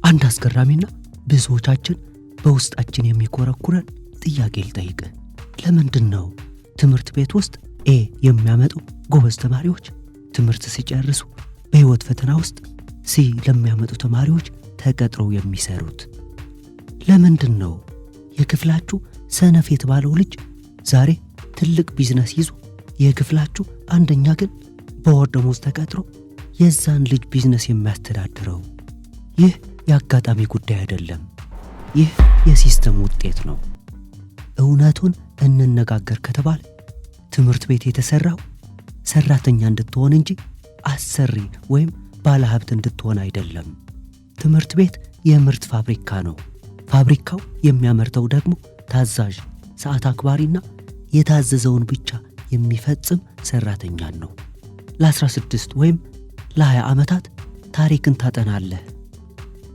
አንድ አስገራሚና ብዙዎቻችን በውስጣችን የሚኮረኩረን ጥያቄ ልጠይቅህ። ለምንድን ነው ትምህርት ቤት ውስጥ ኤ የሚያመጡ ጎበዝ ተማሪዎች ትምህርት ሲጨርሱ በሕይወት ፈተና ውስጥ ሲ ለሚያመጡ ተማሪዎች ተቀጥረው የሚሰሩት? ለምንድን ነው የክፍላችሁ ሰነፍ የተባለው ልጅ ዛሬ ትልቅ ቢዝነስ ይዞ የክፍላችሁ አንደኛ ግን በወር ደመወዝ ተቀጥሮ የዛን ልጅ ቢዝነስ የሚያስተዳድረው? ይህ የአጋጣሚ ጉዳይ አይደለም። ይህ የሲስተም ውጤት ነው። እውነቱን እንነጋገር ከተባለ ትምህርት ቤት የተሰራው ሰራተኛ እንድትሆን እንጂ አሰሪ ወይም ባለሀብት እንድትሆን አይደለም። ትምህርት ቤት የምርት ፋብሪካ ነው። ፋብሪካው የሚያመርተው ደግሞ ታዛዥ፣ ሰዓት አክባሪና የታዘዘውን ብቻ የሚፈጽም ሰራተኛን ነው። ለ16 ወይም ለ20 ዓመታት ታሪክን ታጠናለህ፣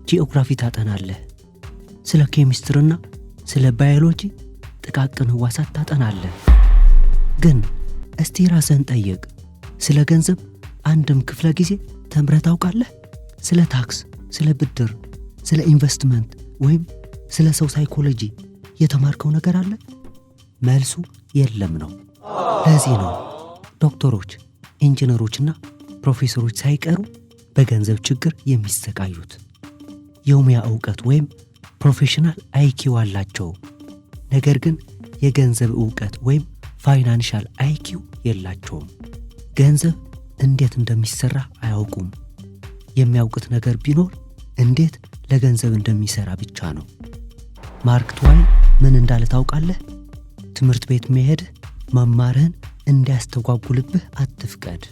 ጂኦግራፊ ታጠናለህ፣ ስለ ኬሚስትርና ስለ ባዮሎጂ ጥቃቅን ህዋሳት ታጠናለህ። ግን እስቲ ራስህን ጠይቅ። ስለ ገንዘብ አንድም ክፍለ ጊዜ ተምረህ ታውቃለህ? ስለ ታክስ፣ ስለ ብድር፣ ስለ ኢንቨስትመንት ወይም ስለ ሰው ሳይኮሎጂ የተማርከው ነገር አለ? መልሱ የለም ነው። ለዚህ ነው ዶክተሮች፣ ኢንጂነሮችና ፕሮፌሰሮች ሳይቀሩ በገንዘብ ችግር የሚሰቃዩት። የሙያ ዕውቀት ወይም ፕሮፌሽናል አይኪው አላቸው፣ ነገር ግን የገንዘብ ዕውቀት ወይም ፋይናንሻል አይኪው የላቸውም። ገንዘብ እንዴት እንደሚሰራ አያውቁም። የሚያውቁት ነገር ቢኖር እንዴት ለገንዘብ እንደሚሰራ ብቻ ነው። ማርክ ትዋይን ምን እንዳለ ታውቃለህ? ትምህርት ቤት መሄድህ መማርህን እንዲያስተጓጉልብህ አትፍቀድ።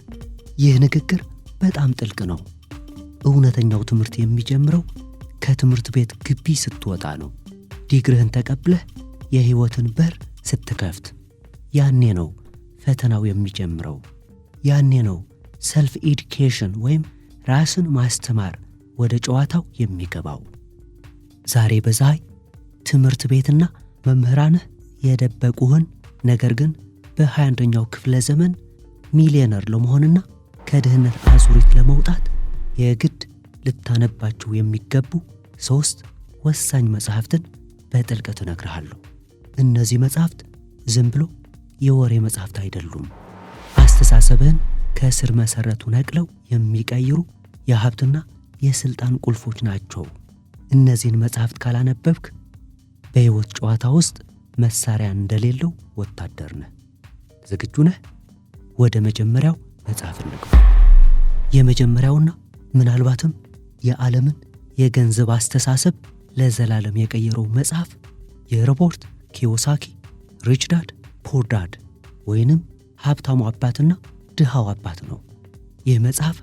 ይህ ንግግር በጣም ጥልቅ ነው። እውነተኛው ትምህርት የሚጀምረው ከትምህርት ቤት ግቢ ስትወጣ ነው። ዲግሪህን ተቀብለህ የህይወትን በር ስትከፍት፣ ያኔ ነው ፈተናው የሚጀምረው። ያኔ ነው ሰልፍ ኤዱኬሽን ወይም ራስን ማስተማር ወደ ጨዋታው የሚገባው። ዛሬ በዛይ ትምህርት ቤትና መምህራንህ የደበቁህን ነገር ግን በ21ኛው ክፍለ ዘመን ሚሊዮነር ለመሆንና ከድህነት አዙሪት ለመውጣት የግድ ልታነባቸው የሚገቡ 3 ወሳኝ መጽሐፍትን በጥልቀት እነግርሃለሁ። እነዚህ መጽሐፍት ዝም ብሎ የወሬ መጽሐፍት አይደሉም። አስተሳሰብህን ከስር መሰረቱ ነቅለው የሚቀይሩ የሀብትና የስልጣን ቁልፎች ናቸው። እነዚህን መጽሐፍት ካላነበብክ በሕይወት ጨዋታ ውስጥ መሳሪያ እንደሌለው ወታደር ነህ። ዝግጁ ነህ? ወደ መጀመሪያው መጽሐፍ እንግባ። የመጀመሪያውና ምናልባትም የዓለምን የገንዘብ አስተሳሰብ ለዘላለም የቀየረው መጽሐፍ የሮበርት ኪዮሳኪ ሪች ዳድ ፑር ዳድ ወይንም ሀብታሙ አባትና ድሃው አባት ነው። ይህ መጽሐፍ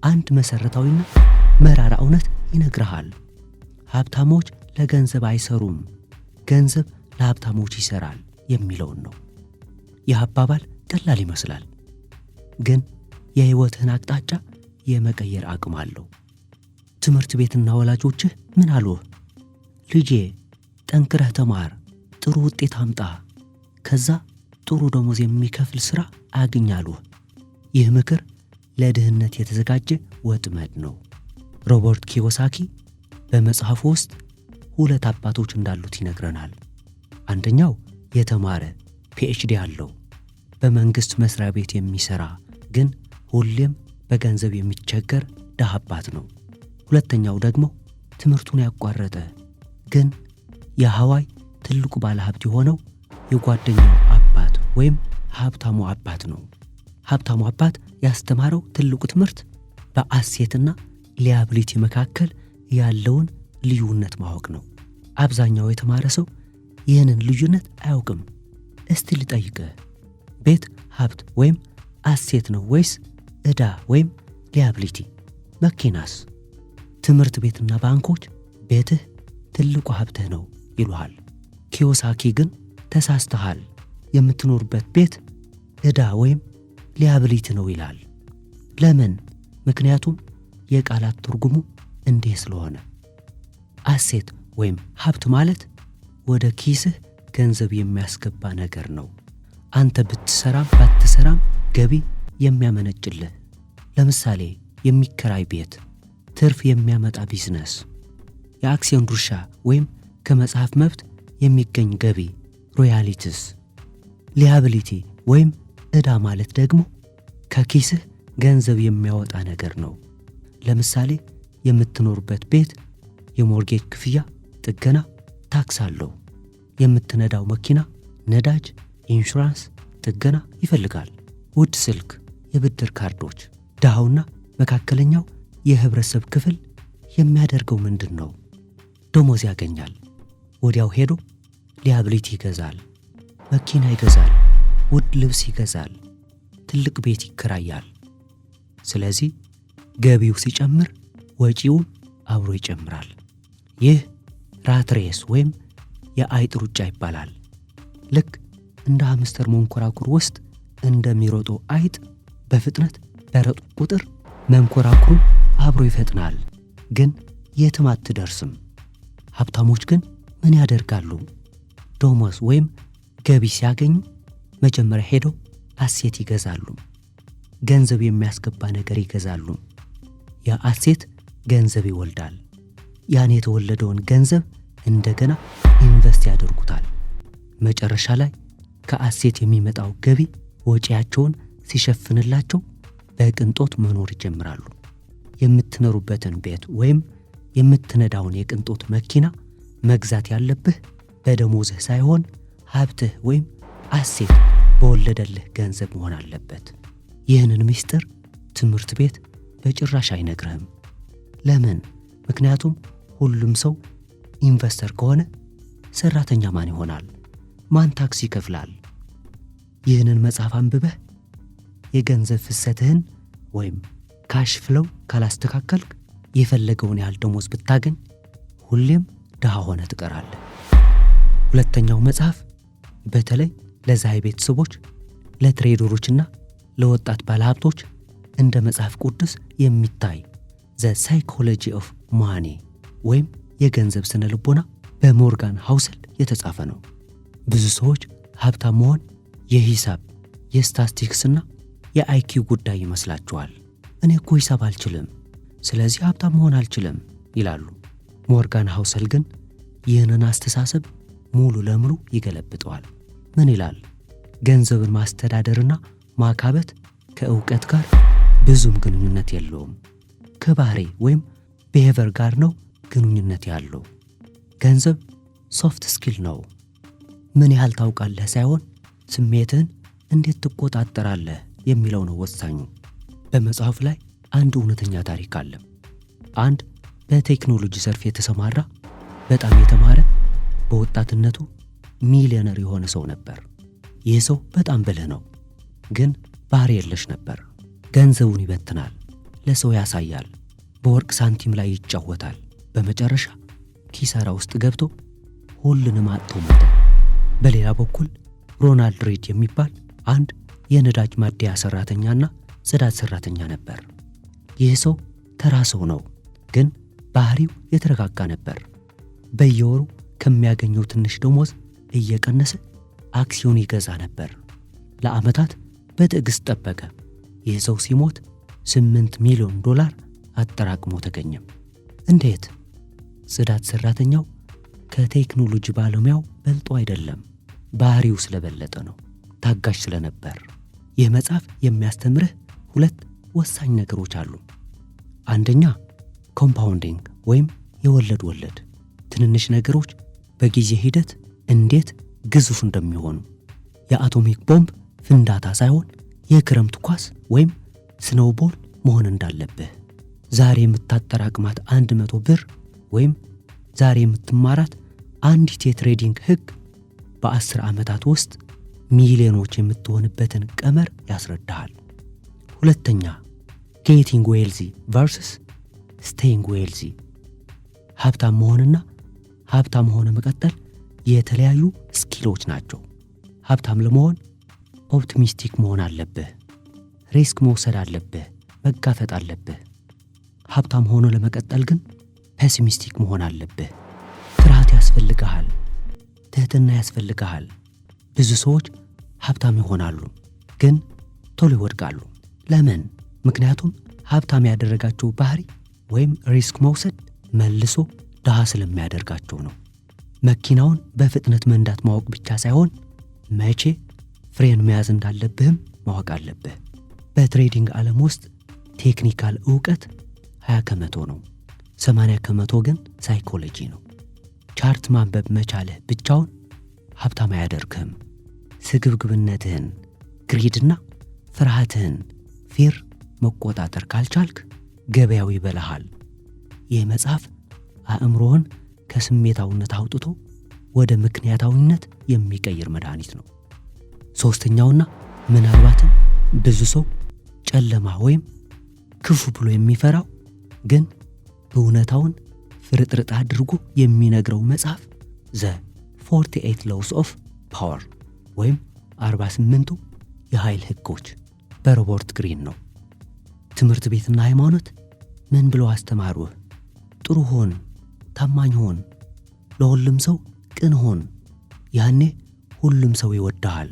አንድ መሰረታዊና መራራ እውነት ይነግርሃል። ሀብታሞች ለገንዘብ አይሰሩም፣ ገንዘብ ለሀብታሞች ይሰራል የሚለውን ነው። ይህ አባባል ቀላል ይመስላል፣ ግን የሕይወትህን አቅጣጫ የመቀየር አቅም አለው። ትምህርት ቤትና ወላጆችህ ምን አሉህ? ልጄ ጠንክረህ ተማር፣ ጥሩ ውጤት አምጣ፣ ከዛ ጥሩ ደሞዝ የሚከፍል ሥራ አግኝ አሉህ። ይህ ምክር ለድህነት የተዘጋጀ ወጥመድ ነው። ሮበርት ኪዮሳኪ በመጽሐፉ ውስጥ 2 አባቶች እንዳሉት ይነግረናል። አንደኛው የተማረ ፒኤችዲ አለው፣ በመንግሥት መስሪያ ቤት የሚሠራ ግን ሁሌም በገንዘብ የሚቸገር ድሃ አባት ነው። ሁለተኛው ደግሞ ትምህርቱን ያቋረጠ ግን የሐዋይ ትልቁ ባለሀብት የሆነው የጓደኛው አባት ወይም ሀብታሙ አባት ነው። ሀብታሙ አባት ያስተማረው ትልቁ ትምህርት በአሴትና ሊያብሊቲ መካከል ያለውን ልዩነት ማወቅ ነው። አብዛኛው የተማረ ሰው ይህንን ልዩነት አያውቅም። እስቲ ልጠይቅህ፣ ቤት ሀብት ወይም አሴት ነው ወይስ ዕዳ ወይም ሊያብሊቲ? መኪናስ? ትምህርት ቤትና ባንኮች ቤትህ ትልቁ ሀብትህ ነው ይሉሃል። ኪዮሳኪ ግን ተሳስተሃል፣ የምትኖርበት ቤት ዕዳ ወይም ሊያብሊቲ ነው ይላል። ለምን? ምክንያቱም የቃላት ትርጉሙ እንዲህ ስለሆነ። አሴት ወይም ሀብት ማለት ወደ ኪስህ ገንዘብ የሚያስገባ ነገር ነው። አንተ ብትሰራም ባትሰራም ገቢ የሚያመነጭልህ። ለምሳሌ የሚከራይ ቤት፣ ትርፍ የሚያመጣ ቢዝነስ። የአክሲዮን ድርሻ ወይም ከመጽሐፍ መብት የሚገኝ ገቢ ሮያሊቲስ። ሊያቢሊቲ ወይም ዕዳ ማለት ደግሞ ከኪስህ ገንዘብ የሚያወጣ ነገር ነው። ለምሳሌ የምትኖርበት ቤት የሞርጌጅ ክፍያ፣ ጥገና፣ ታክስ አለው። የምትነዳው መኪና ነዳጅ፣ ኢንሹራንስ፣ ጥገና ይፈልጋል። ውድ ስልክ፣ የብድር ካርዶች። ድሃውና መካከለኛው የህብረተሰብ ክፍል የሚያደርገው ምንድን ነው? ደሞዝ ያገኛል። ወዲያው ሄዶ ሊያቢሊቲ ይገዛል፣ መኪና ይገዛል፣ ውድ ልብስ ይገዛል፣ ትልቅ ቤት ይከራያል። ስለዚህ ገቢው ሲጨምር ወጪውን አብሮ ይጨምራል። ይህ ራት ሬስ ወይም የአይጥ ሩጫ ይባላል። ልክ እንደ ሃምስተር መንኮራኩር ውስጥ እንደሚሮጠው አይጥ በፍጥነት በሮጡ ቁጥር መንኮራኩሩ አብሮ ይፈጥናል፣ ግን የትም አትደርስም። ሀብታሞች ግን ምን ያደርጋሉ? ደሞዝ ወይም ገቢ ሲያገኙ መጀመሪያ ሄደው አሴት ይገዛሉ። ገንዘብ የሚያስገባ ነገር ይገዛሉ። ያ አሴት ገንዘብ ይወልዳል። ያን የተወለደውን ገንዘብ እንደገና ኢንቨስት ያደርጉታል። መጨረሻ ላይ ከአሴት የሚመጣው ገቢ ወጪያቸውን ሲሸፍንላቸው በቅንጦት መኖር ይጀምራሉ። የምትኖሩበትን ቤት ወይም የምትነዳውን የቅንጦት መኪና መግዛት ያለብህ በደሞዝህ ሳይሆን ሀብትህ ወይም አሴት በወለደልህ ገንዘብ መሆን አለበት። ይህንን ምስጢር ትምህርት ቤት በጭራሽ አይነግርህም። ለምን? ምክንያቱም ሁሉም ሰው ኢንቨስተር ከሆነ ሰራተኛ ማን ይሆናል? ማን ታክስ ይከፍላል? ይህንን መጽሐፍ አንብበህ የገንዘብ ፍሰትህን ወይም ካሽ ፍለው ካላስተካከልክ የፈለገውን ያህል ደሞዝ ብታገኝ ሁሌም ድሃ ሆነ ትቀራለህ። ሁለተኛው መጽሐፍ በተለይ ለዛይ ቤተሰቦች፣ ለትሬደሮችና ለወጣት ባለሀብቶች እንደ መጽሐፍ ቅዱስ የሚታይ ዘ ሳይኮሎጂ ኦፍ ማኒ ወይም የገንዘብ ስነ ልቦና በሞርጋን ሃውሰል የተጻፈ ነው። ብዙ ሰዎች ሀብታም መሆን የሂሳብ የስታቲስቲክስና የአይኪው ጉዳይ ይመስላቸዋል። እኔ እኮ ሂሳብ አልችልም፣ ስለዚህ ሀብታም መሆን አልችልም ይላሉ። ሞርጋን ሃውሰል ግን ይህንን አስተሳሰብ ሙሉ ለሙሉ ይገለብጠዋል። ምን ይላል? ገንዘብን ማስተዳደርና ማካበት ከእውቀት ጋር ብዙም ግንኙነት የለውም፣ ከባህሪ ወይም ቢሄቨር ጋር ነው ግንኙነት ያለው። ገንዘብ ሶፍት ስኪል ነው። ምን ያህል ታውቃለህ ሳይሆን ስሜትህን እንዴት ትቆጣጠራለህ የሚለው ነው ወሳኙ። በመጽሐፍ ላይ አንድ እውነተኛ ታሪክ አለ። አንድ በቴክኖሎጂ ዘርፍ የተሰማራ በጣም የተማረ በወጣትነቱ ሚሊዮነር የሆነ ሰው ነበር። ይህ ሰው በጣም ብልህ ነው፣ ግን ባህሪ የለሽ ነበር። ገንዘቡን ይበትናል፣ ለሰው ያሳያል፣ በወርቅ ሳንቲም ላይ ይጫወታል። በመጨረሻ ኪሳራ ውስጥ ገብቶ ሁሉንም አጥቶ ሞተ። በሌላ በኩል ሮናልድ ሪድ የሚባል አንድ የነዳጅ ማደያ ሰራተኛና ጽዳት ሰራተኛ ነበር። ይህ ሰው ተራ ሰው ነው፣ ግን ባህሪው የተረጋጋ ነበር። በየወሩ ከሚያገኘው ትንሽ ደሞዝ እየቀነሰ አክሲዮን ይገዛ ነበር። ለዓመታት በትዕግስት ጠበቀ። ይህ ሰው ሲሞት $8 ሚሊዮን አጠራቅሞ ተገኘም። እንዴት? ጽዳት ሰራተኛው ከቴክኖሎጂ ባለሙያው በልጦ አይደለም፣ ባህሪው ስለበለጠ ነው፣ ታጋሽ ስለነበር። ይህ መጽሐፍ የሚያስተምርህ ሁለት ወሳኝ ነገሮች አሉ። አንደኛ ኮምፓውንዲንግ ወይም የወለድ ወለድ፣ ትንንሽ ነገሮች በጊዜ ሂደት እንዴት ግዙፍ እንደሚሆኑ። የአቶሚክ ቦምብ ፍንዳታ ሳይሆን የክረምት ኳስ ወይም ስኖውቦል መሆን እንዳለብህ። ዛሬ የምታጠራቅማት 100 ብር ወይም ዛሬ የምትማራት አንዲት የትሬዲንግ ህግ በ10 ዓመታት ውስጥ ሚሊዮኖች የምትሆንበትን ቀመር ያስረዳሃል። ሁለተኛ ጌቲንግ ዌልዚ ቨርስስ ስቴይንግ ዌልዚ። ሀብታም መሆንና ሀብታም ሆነ መቀጠል የተለያዩ ስኪሎች ናቸው። ሀብታም ለመሆን ኦፕቲሚስቲክ መሆን አለብህ፣ ሪስክ መውሰድ አለብህ፣ መጋፈጥ አለብህ። ሀብታም ሆኖ ለመቀጠል ግን ፔሲሚስቲክ መሆን አለብህ። ፍርሃት ያስፈልግሃል፣ ትህትና ያስፈልግሃል። ብዙ ሰዎች ሀብታም ይሆናሉ ግን ቶሎ ይወድቃሉ። ለምን? ምክንያቱም ሀብታም ያደረጋቸው ባህሪ ወይም ሪስክ መውሰድ መልሶ ድሃ ስለሚያደርጋቸው ነው። መኪናውን በፍጥነት መንዳት ማወቅ ብቻ ሳይሆን መቼ ፍሬን መያዝ እንዳለብህም ማወቅ አለብህ። በትሬዲንግ ዓለም ውስጥ ቴክኒካል ዕውቀት 20% ነው፣ 80% ግን ሳይኮሎጂ ነው። ቻርት ማንበብ መቻልህ ብቻውን ሀብታም አያደርግህም። ስግብግብነትህን፣ ግሪድና ፍርሃትህን ፊር መቆጣጠር ካልቻልክ ገበያው ይበላሃል። ይህ መጽሐፍ አእምሮህን ከስሜታዊነት አውጥቶ ወደ ምክንያታዊነት የሚቀይር መድኃኒት ነው። ሦስተኛውና ምናልባትም ብዙ ሰው ጨለማ ወይም ክፉ ብሎ የሚፈራው ግን እውነታውን ፍርጥርጥ አድርጎ የሚነግረው መጽሐፍ ዘ 48 Laws of Power ወይም 48ቱ የኃይል ሕጎች በሮበርት ግሪን ነው። ትምህርት ቤትና ሃይማኖት ምን ብለው አስተማሩህ? ጥሩ ሆን፣ ታማኝ ሆን፣ ለሁሉም ሰው ቅን ሆን፣ ያኔ ሁሉም ሰው ይወድሃል፣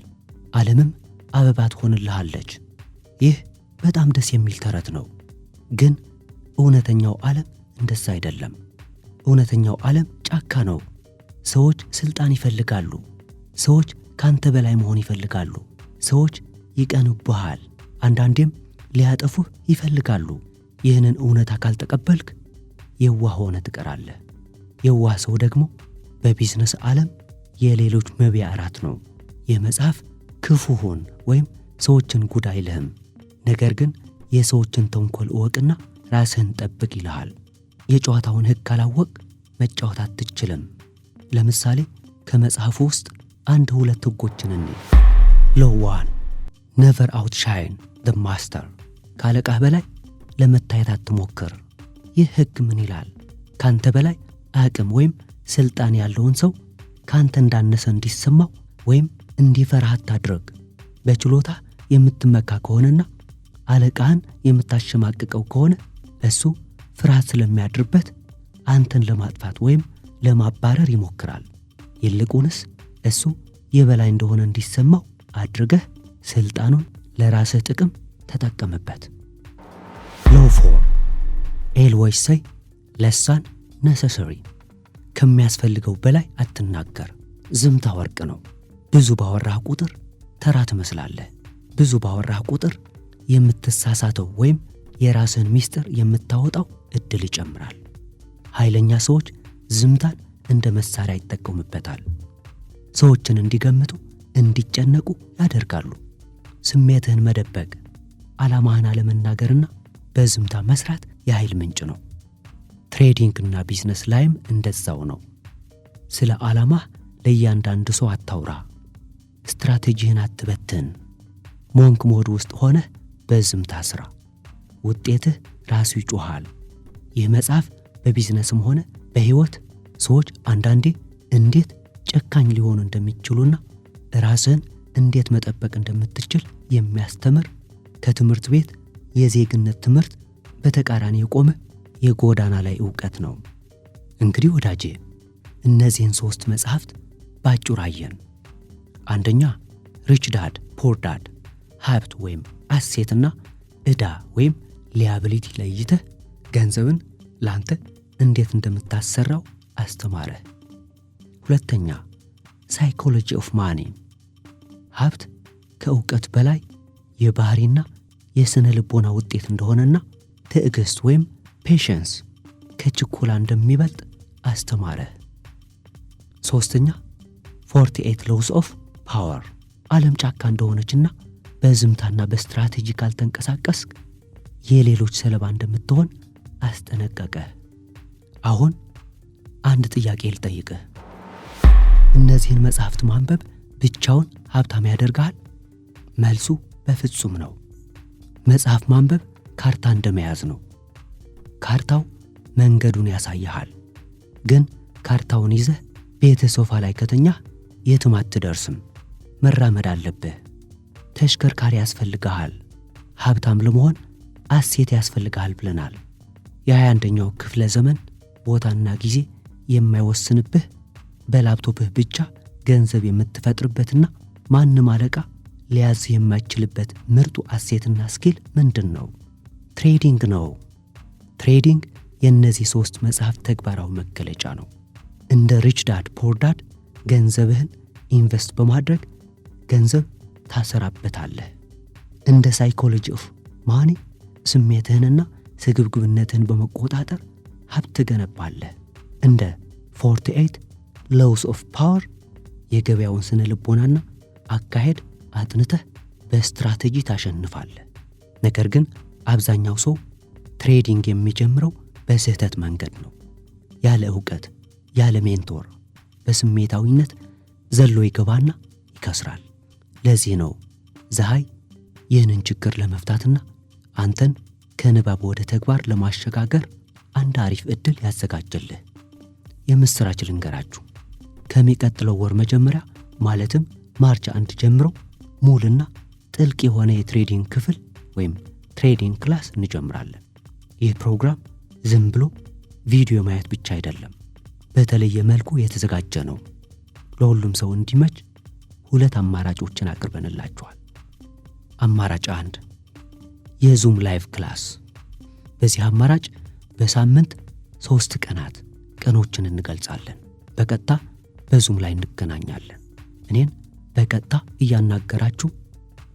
ዓለምም አበባ ትሆንልሃለች። ይህ በጣም ደስ የሚል ተረት ነው። ግን እውነተኛው ዓለም እንደዛ አይደለም። እውነተኛው ዓለም ጫካ ነው። ሰዎች ስልጣን ይፈልጋሉ። ሰዎች ካንተ በላይ መሆን ይፈልጋሉ። ሰዎች ይቀኑብሃል፣ አንዳንዴም ሊያጠፉህ ይፈልጋሉ። ይህንን እውነታ ካልተቀበልክ የዋህ ሆነ ትቀራለህ። የዋህ ሰው ደግሞ በቢዝነስ ዓለም የሌሎች መብያ እራት ነው። ይህ መጽሐፍ ክፉ ሁን ወይም ሰዎችን ጉዳ አይልህም። ነገር ግን የሰዎችን ተንኮል እወቅና ራስህን ጠብቅ ይልሃል። የጨዋታውን ሕግ ካላወቅ መጫወት አትችልም። ለምሳሌ ከመጽሐፉ ውስጥ 1-2 ሕጎችን እንይ። ሎው 1 never outshine the master። ካለቃህ በላይ ለመታየት አትሞክር። ይህ ሕግ ምን ይላል? ካንተ በላይ አቅም ወይም ስልጣን ያለውን ሰው ካንተ እንዳነሰ እንዲሰማው ወይም እንዲፈራህ አታድርግ። በችሎታ የምትመካ ከሆነና አለቃህን የምታሸማቅቀው ከሆነ እሱ ፍርሃት ስለሚያድርበት አንተን ለማጥፋት ወይም ለማባረር ይሞክራል። ይልቁንስ እሱ የበላይ እንደሆነ እንዲሰማው አድርገህ ስልጣኑን ለራስህ ጥቅም ተጠቀምበት። ሎው 4 always say less than necessary። ከሚያስፈልገው በላይ አትናገር። ዝምታ ወርቅ ነው። ብዙ ባወራህ ቁጥር ተራ ትመስላለህ። ብዙ ባወራህ ቁጥር የምትሳሳተው ወይም የራስህን ሚስጥር የምታወጣው እድል ይጨምራል። ኃይለኛ ሰዎች ዝምታን እንደ መሳሪያ ይጠቀሙበታል። ሰዎችን እንዲገምቱ፣ እንዲጨነቁ ያደርጋሉ። ስሜትህን መደበቅ፣ ዓላማህን አለመናገርና በዝምታ መስራት የኃይል ምንጭ ነው። ትሬዲንግና ቢዝነስ ላይም እንደዛው ነው። ስለ ዓላማህ ለእያንዳንዱ ሰው አታውራ። ስትራቴጂህን አትበትን። ሞንክ ሞድ ውስጥ ሆነህ በዝምታ ስራ። ውጤትህ ራሱ ይጮሃል። ይህ መጽሐፍ በቢዝነስም ሆነ በሕይወት ሰዎች አንዳንዴ እንዴት ጨካኝ ሊሆኑ እንደሚችሉና ራስህን እንዴት መጠበቅ እንደምትችል የሚያስተምር ከትምህርት ቤት የዜግነት ትምህርት በተቃራኒ የቆመ የጎዳና ላይ ዕውቀት ነው። እንግዲህ ወዳጄ እነዚህን 3 መጽሐፍት ባጭሩ አየን። አንደኛ ሪች ዳድ ፖር ዳድ፣ ሀብት ወይም አሴትና ዕዳ ወይም ሊያቢሊቲ ለይተህ ገንዘብን ላንተ እንዴት እንደምታሰራው አስተማረህ። ሁለተኛ ሳይኮሎጂ ኦፍ ማኒ፣ ሀብት ከዕውቀት በላይ የባህሪና የስነ ልቦና ውጤት እንደሆነና ትዕግስት ወይም ፔሽንስ ከችኮላ እንደሚበልጥ አስተማረህ። ሶስተኛ 48 Laws of Power፣ ዓለም ጫካ እንደሆነችና በዝምታና በስትራቴጂ ካልተንቀሳቀስክ የሌሎች ሰለባ እንደምትሆን አስጠነቀቀህ። አሁን አንድ ጥያቄ ልጠይቅህ። እነዚህን መጽሐፍት ማንበብ ብቻውን ሀብታም ያደርግሃል? መልሱ በፍጹም ነው። መጽሐፍ ማንበብ ካርታ እንደመያዝ ነው። ካርታው መንገዱን ያሳይሃል። ግን ካርታውን ይዘህ ቤት ሶፋ ላይ ከተኛህ የትም አትደርስም። መራመድ አለብህ። ተሽከርካሪ ያስፈልግሃል። ሀብታም ለመሆን አሴት ያስፈልግሃል ብለናል። የ21ኛው ክፍለ ዘመን ቦታና ጊዜ የማይወስንብህ በላፕቶፕህ ብቻ ገንዘብ የምትፈጥርበትና ማንም አለቃ ሊያዝህ የማይችልበት ምርጡ አሴትና ስኪል ምንድን ነው? ትሬዲንግ ነው። ትሬዲንግ የእነዚህ 3 መጽሐፍት ተግባራዊ መገለጫ ነው። እንደ ሪች ዳድ ፖር ዳድ ገንዘብህን ኢንቨስት በማድረግ ገንዘብ ታሰራበታለህ። እንደ ሳይኮሎጂ ኦፍ ማኒ ስሜትህንና ስግብግብነትህን በመቆጣጠር ሀብት ትገነባለህ። እንደ 48 ሎውስ ኦፍ ፓወር የገበያውን ስነ ልቦናና አካሄድ አጥንተህ በስትራቴጂ ታሸንፋለህ። ነገር ግን አብዛኛው ሰው ትሬዲንግ የሚጀምረው በስህተት መንገድ ነው። ያለ ዕውቀት፣ ያለ ሜንቶር በስሜታዊነት ዘሎ ይገባና ይከስራል። ለዚህ ነው ፀሐይ ይህንን ችግር ለመፍታትና አንተን ከንባብ ወደ ተግባር ለማሸጋገር አንድ አሪፍ ዕድል ያዘጋጀልህ። የምስራች ልንገራችሁ። ከሚቀጥለው ወር መጀመሪያ ማለትም ማርች 1 ጀምሮ ሙሉና ጥልቅ የሆነ የትሬዲንግ ክፍል ወይም ትሬዲንግ ክላስ እንጀምራለን። ይህ ፕሮግራም ዝም ብሎ ቪዲዮ ማየት ብቻ አይደለም፣ በተለየ መልኩ የተዘጋጀ ነው። ለሁሉም ሰው እንዲመች 2 አማራጮችን አቅርበንላችኋል። አማራጭ 1 የዙም ላይቭ ክላስ። በዚህ አማራጭ በሳምንት 3 ቀኖችን እንገልጻለን። በቀጥታ በዙም ላይ እንገናኛለን። እኔን በቀጥታ እያናገራችሁ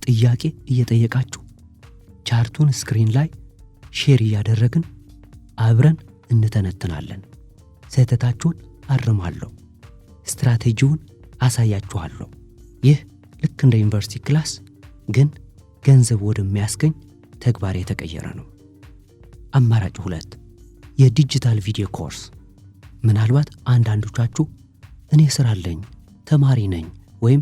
ጥያቄ እየጠየቃችሁ ቻርቱን ስክሪን ላይ ሼር እያደረግን አብረን እንተነትናለን። ስህተታችሁን አርማለሁ፣ ስትራቴጂውን አሳያችኋለሁ። ይህ ልክ እንደ ዩኒቨርሲቲ ክላስ ግን ገንዘብ ወደሚያስገኝ ተግባር የተቀየረ ነው። አማራጭ 2 የዲጂታል ቪዲዮ ኮርስ። ምናልባት አንዳንዶቻችሁ እኔ ስራ አለኝ፣ ተማሪ ነኝ፣ ወይም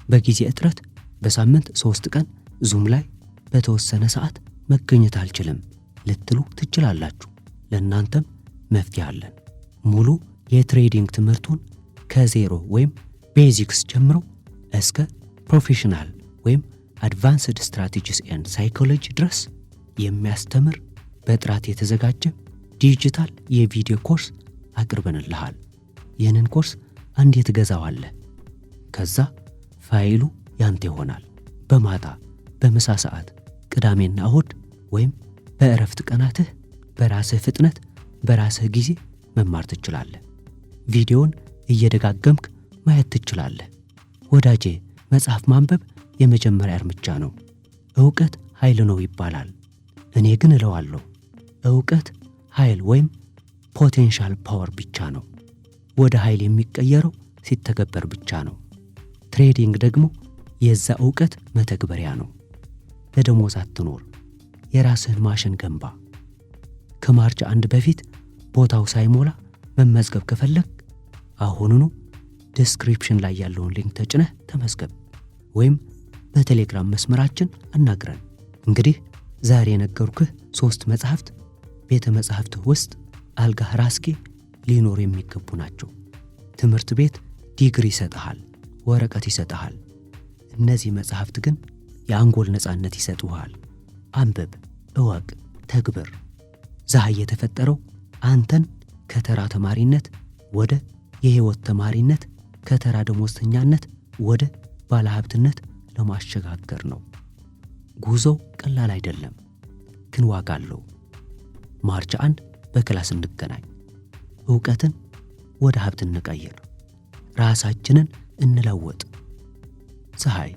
በጊዜ እጥረት በሳምንት 3 ቀን ዙም ላይ በተወሰነ ሰዓት መገኘት አልችልም ልትሉ ትችላላችሁ። ለእናንተም መፍትሄ አለን። ሙሉ የትሬዲንግ ትምህርቱን ከዜሮ ወይም ቤዚክስ ጀምሮ እስከ ፕሮፌሽናል ወይም አድቫንስድ ስትራቴጂስ ኤንድ ሳይኮሎጂ ድረስ የሚያስተምር በጥራት የተዘጋጀ ዲጂታል የቪዲዮ ኮርስ አቅርበንልሃል። ይህንን ኮርስ አንዴ ትገዛዋለህ። ከዛ ፋይሉ ያንተ ይሆናል። በማታ በምሳ ሰዓት፣ ቅዳሜና እሁድ ወይም በእረፍት ቀናትህ በራስህ ፍጥነት በራስህ ጊዜ መማር ትችላለህ። ቪዲዮን እየደጋገምክ ማየት ትችላለህ። ወዳጄ፣ መጽሐፍ ማንበብ የመጀመሪያ እርምጃ ነው። ዕውቀት ኃይል ነው ይባላል። እኔ ግን እለዋለሁ ዕውቀት ኃይል ወይም ፖቴንሻል ፓወር ብቻ ነው። ወደ ኃይል የሚቀየረው ሲተገበር ብቻ ነው። ትሬዲንግ ደግሞ የዛ ዕውቀት መተግበሪያ ነው። ለደሞዝ አትኖር፣ የራስህን ማሽን ገንባ። ከማርች 1 በፊት ቦታው ሳይሞላ መመዝገብ ከፈለግ አሁኑኑ ዲስክሪፕሽን ላይ ያለውን ሊንክ ተጭነህ ተመዝገብ፣ ወይም በቴሌግራም መስመራችን አናግረን። እንግዲህ ዛሬ የነገርኩህ 3 መጽሐፍት ቤተ መጽሐፍትህ ውስጥ አልጋህ ራስጌ ሊኖር የሚገቡ ናቸው። ትምህርት ቤት ዲግሪ ይሰጥሃል፣ ወረቀት ይሰጥሃል። እነዚህ መጽሐፍት ግን የአንጎል ነፃነት ይሰጡሃል። አንብብ፣ እወቅ፣ ተግብር። ፀሐይ የተፈጠረው አንተን ከተራ ተማሪነት ወደ የህይወት ተማሪነት፣ ከተራ ደሞዝተኛነት ወደ ባለሀብትነት ለማሸጋገር ነው። ጉዞው ቀላል አይደለም፣ ግን ዋጋ አለው። ማርች 1 በክላስ እንገናኝ። ዕውቀትን ወደ ሀብት እንቀይር፣ ራሳችንን እንለውጥ። ፀሐይ